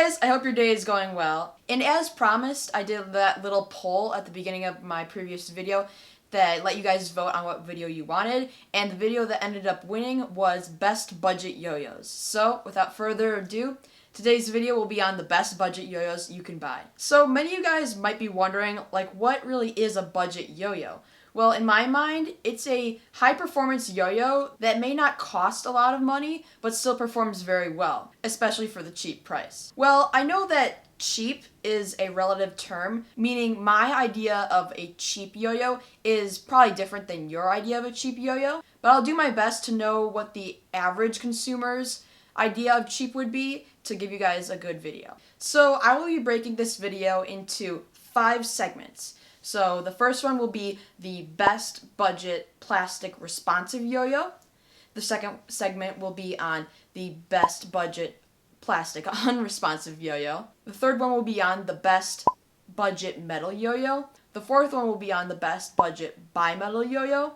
guys, I hope your day is going well. And as promised, I did that little poll at the beginning of my previous video that let you guys vote on what video you wanted, and the video that ended up winning was best budget yo-yos. So, without further ado, today's video will be on the best budget yo-yos you can buy. So, many of you guys might be wondering, like, what really is a budget yo-yo? Well, in my mind, it's a high-performance yo-yo that may not cost a lot of money, but still performs very well, especially for the cheap price. Well, I know that cheap is a relative term, meaning my idea of a cheap yo-yo is probably different than your idea of a cheap yo-yo, but I'll do my best to know what the average consumer's idea of cheap would be to give you guys a good video. So I will be breaking this video into 5 segments. So the first one will be the best budget plastic responsive yo-yo. The second segment will be on the best budget plastic unresponsive yo-yo. The third one will be on the best budget metal yo-yo. The fourth one will be on the best budget BiMetal yo-yo.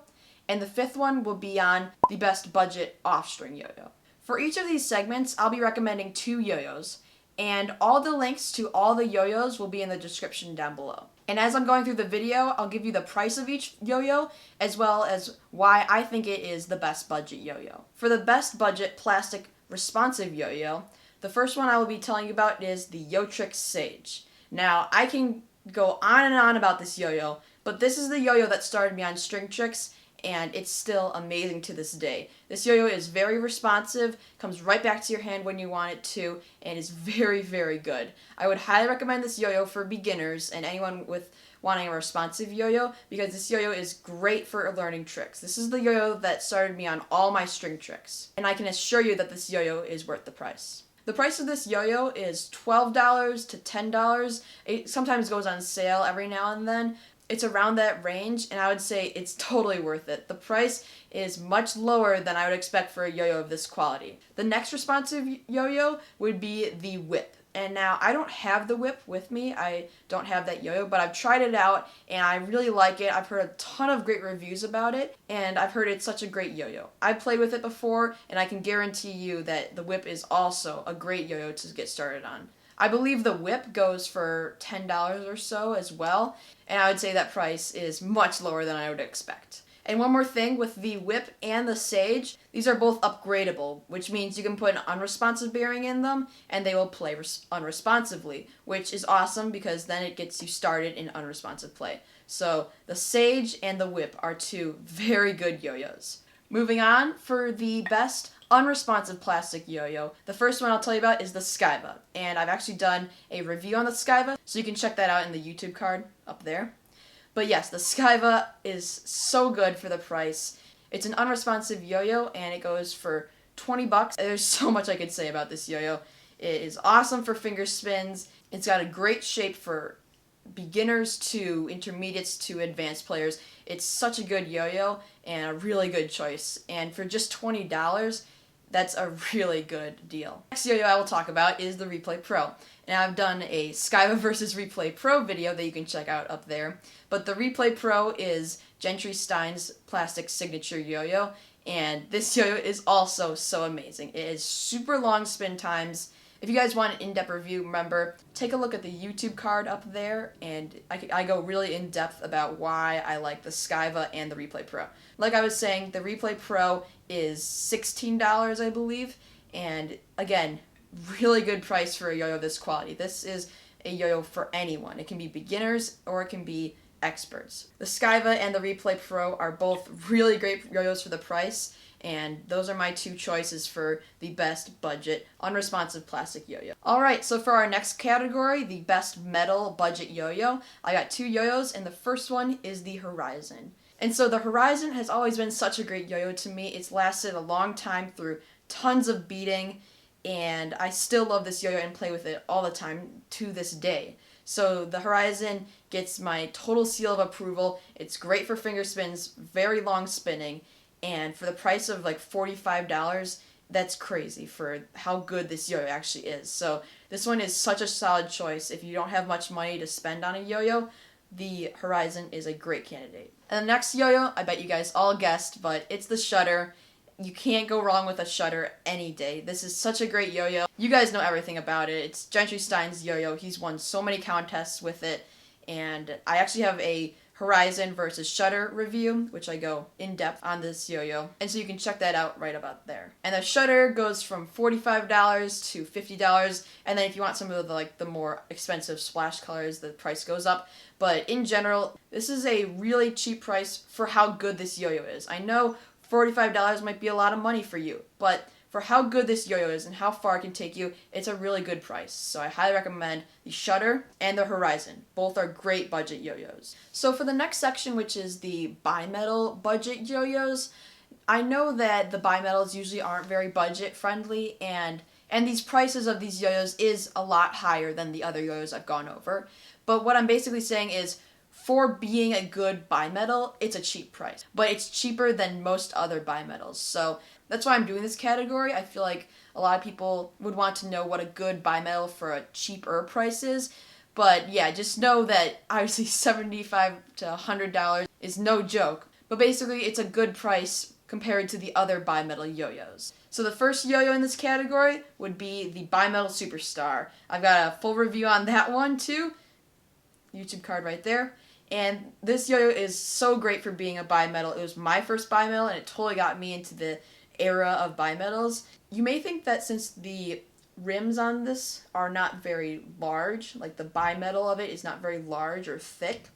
And the fifth one will be on the best budget off-string yo-yo. For each of these segments, I'll be recommending 2 yo-yos, and all the links to all the yo-yos will be in the description down below. And as I'm going through the video, I'll give you the price of each yo-yo, as well as why I think it is the best budget yo-yo. For the best budget plastic responsive yo-yo, the first one I will be telling you about is the Yotrick Sage. Now, I can go on and on about this yo-yo, but this is the yo-yo that started me on string tricks, and it's still amazing to this day. This yo-yo is very responsive, comes right back to your hand when you want it to, and is very, very good. I would highly recommend this yo-yo for beginners and anyone with wanting a responsive yo-yo, because this yo-yo is great for learning tricks. This is the yo-yo that started me on all my string tricks, and I can assure you that this yo-yo is worth the price. The price of this yo-yo is $12 to $10. It sometimes goes on sale every now and then. It's around that range, and I would say it's totally worth it. The price is much lower than I would expect for a yo-yo of this quality. The next responsive yo-yo would be the Whip. And now, I don't have the Whip with me. I don't have that yo-yo, but I've tried it out, and I really like it. I've heard a ton of great reviews about it, and I've heard it's such a great yo-yo. I've played with it before, and I can guarantee you that the Whip is also a great yo-yo to get started on. I believe the Whip goes for $10 or so as well, and I would say that price is much lower than I would expect. And one more thing, with the Whip and the Sage, these are both upgradable, which means you can put an unresponsive bearing in them, and they will play unresponsively, which is awesome because then it gets you started in unresponsive play. So the Sage and the Whip are 2 very good yo-yos. Moving on, for the best unresponsive plastic yo-yo, the first one I'll tell you about is the Skyva, and I've actually done a review on the Skyva, so you can check that out in the YouTube card up there. But yes, the Skyva is so good for the price. It's an unresponsive yo-yo, and it goes for $20. There's so much I could say about this yo-yo. It is awesome for finger spins. It's got a great shape for beginners to intermediates to advanced players. It's such a good yo-yo and a really good choice. And for just $20, that's a really good deal. Next yo-yo I will talk about is the Replay Pro. And I've done a Skyva versus Replay Pro video that you can check out up there. But the Replay Pro is Gentry Stein's plastic signature yo-yo, and this yo-yo is also so amazing. It is super long spin times. If you guys want an in-depth review, remember, take a look at the YouTube card up there, and I go really in-depth about why I like the Skyva and the Replay Pro. Like I was saying, the Replay Pro is $16, I believe, and again, really good price for a yo-yo of this quality. This is a yo-yo for anyone. It can be beginners or it can be experts. The Skyva and the Replay Pro are both really great yo-yos for the price, and those are my 2 choices for the best budget unresponsive plastic yo-yo. Alright, so for our next category, the best metal budget yo-yo, I got 2 yo-yos, and the first one is the Horizon. And so the Horizon has always been such a great yo-yo to me. It's lasted a long time through tons of beating, and I still love this yo-yo and play with it all the time to this day. So the Horizon gets my total seal of approval. It's great for finger spins, very long spinning, and for the price of like $45, that's crazy for how good this yo-yo actually is. So this one is such a solid choice. If you don't have much money to spend on a yo-yo, the Horizon is a great candidate. And the next yo-yo, I bet you guys all guessed, but it's the Shutter. You can't go wrong with a Shutter any day. This is such a great yo-yo. You guys know everything about it. It's Gentry Stein's yo-yo. He's won so many contests with it. And I actually have a Horizon versus Shutter review, which I go in depth on this yo-yo. And so you can check that out right about there. And the Shutter goes from $45 to $50. And then if you want some of the more expensive splash colors, the price goes up. But in general, this is a really cheap price for how good this yo-yo is. I know $45 might be a lot of money for you, but for how good this yo-yo is and how far it can take you, it's a really good price. So I highly recommend the Shutter and the Horizon. Both are great budget yo-yos. So for the next section, which is the BiMetal budget yo-yos, I know that the BiMetals usually aren't very budget friendly, and these prices of these yo-yos is a lot higher than the other yo-yos I've gone over. But what I'm basically saying is, for being a good BiMetal, it's a cheap price. But it's cheaper than most other BiMetals. So that's why I'm doing this category. I feel like a lot of people would want to know what a good BiMetal for a cheaper price is. But yeah, just know that obviously $75 to $100 is no joke. But basically, it's a good price compared to the other BiMetal yo-yos. So the first yo-yo in this category would be the BiMetal Superstar. I've got a full review on that one too. YouTube card right there. And this yo-yo is so great for being a BiMetal. It was my first BiMetal, and it totally got me into the era of BiMetals. You may think that since the rims on this are not very large, like the BiMetal of it is not very large or thick,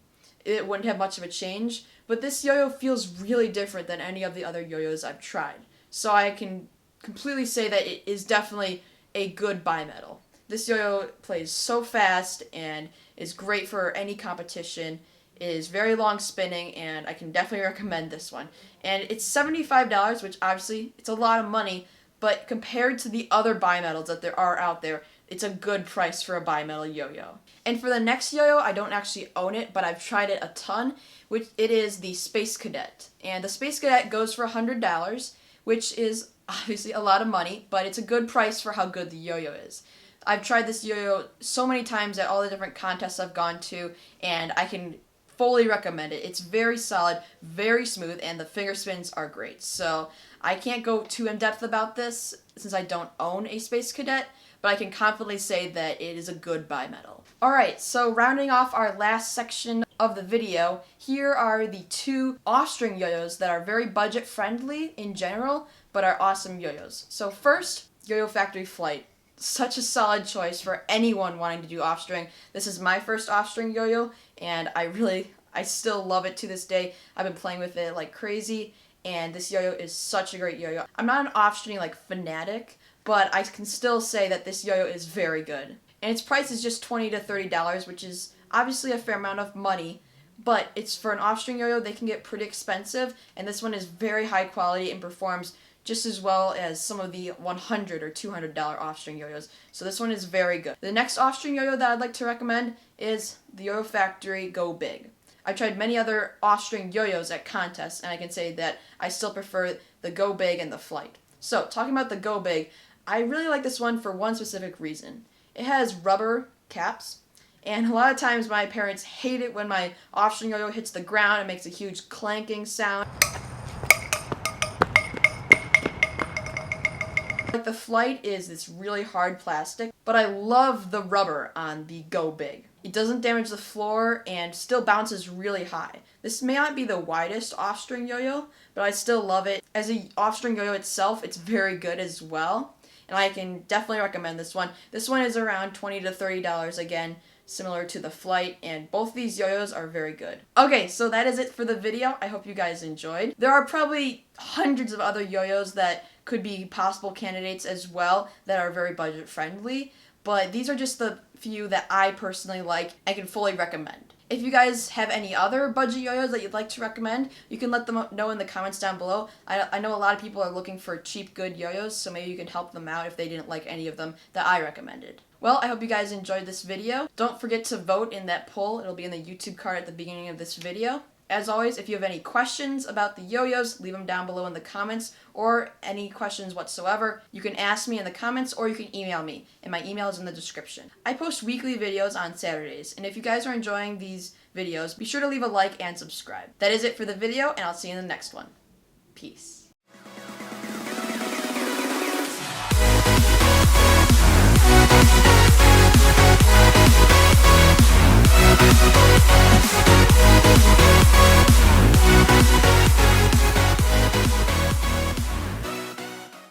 it wouldn't have much of a change. But this yo-yo feels really different than any of the other yo-yos I've tried. So I can completely say that it is definitely a good BiMetal. This yo-yo plays so fast and is great for any competition. It is very long spinning, and I can definitely recommend this one. And it's $75, which obviously it's a lot of money, but compared to the other BiMetals that there are out there, it's a good price for a BiMetal yo-yo. And for the next yo-yo, I don't actually own it, but I've tried it a ton, which it is the Space Cadet. And the Space Cadet goes for $100, which is obviously a lot of money, but it's a good price for how good the yo-yo is. I've tried this yo-yo so many times at all the different contests I've gone to, and I can fully recommend it. It's very solid, very smooth, and the finger spins are great. So I can't go too in-depth about this since I don't own a Space Cadet, but I can confidently say that it is a good BiMetal. Alright, so rounding off our last section of the video, here are the two off-string yo-yos that are very budget-friendly in general, but are awesome yo-yos. So first, YoYoFactory Flight. Such a solid choice for anyone wanting to do off-string. This is my first off-string yo-yo, and I still love it to this day. I've been playing with it like crazy, and this yo-yo is such a great yo-yo. I'm not an off-string fanatic, but I can still say that this yo-yo is very good. And its price is just $20 to $30, which is obviously a fair amount of money, but it's for an off-string yo-yo, they can get pretty expensive, and this one is very high quality and performs just as well as some of the $100 or $200 off-string yo-yos. So this one is very good. The next off-string yo-yo that I'd like to recommend is the YoYoFactory Go Big. I've tried many other off-string yo-yos at contests, and I can say that I still prefer the Go Big and the Flight. So, talking about the Go Big, I really like this one for one specific reason. It has rubber caps, and a lot of times my parents hate it when my off-string yo-yo hits the ground. It makes a huge clanking sound. The Flight is this really hard plastic, but I love the rubber on the Go Big. It doesn't damage the floor and still bounces really high. This may not be the widest off-string yo-yo, but I still love it. As a off-string yo-yo itself, it's very good as well, and I can definitely recommend this one. This one is around $20 to $30 again, similar to the Flight, and both of these yo-yos are very good. Okay, so that is it for the video. I hope you guys enjoyed. There are probably hundreds of other yo-yos that could be possible candidates as well that are very budget friendly, but these are just the few that I personally like and can fully recommend. If you guys have any other budget yo-yos that you'd like to recommend, you can let them know in the comments down below. I know a lot of people are looking for cheap, good yo-yos, so maybe you can help them out if they didn't like any of them that I recommended. Well, I hope you guys enjoyed this video. Don't forget to vote in that poll. It'll be in the YouTube card at the beginning of this video. As always, if you have any questions about the yo-yos, leave them down below in the comments, or any questions whatsoever. You can ask me in the comments, or you can email me, and my email is in the description. I post weekly videos on Saturdays, and if you guys are enjoying these videos, be sure to leave a like and subscribe. That is it for the video, and I'll see you in the next one. Peace.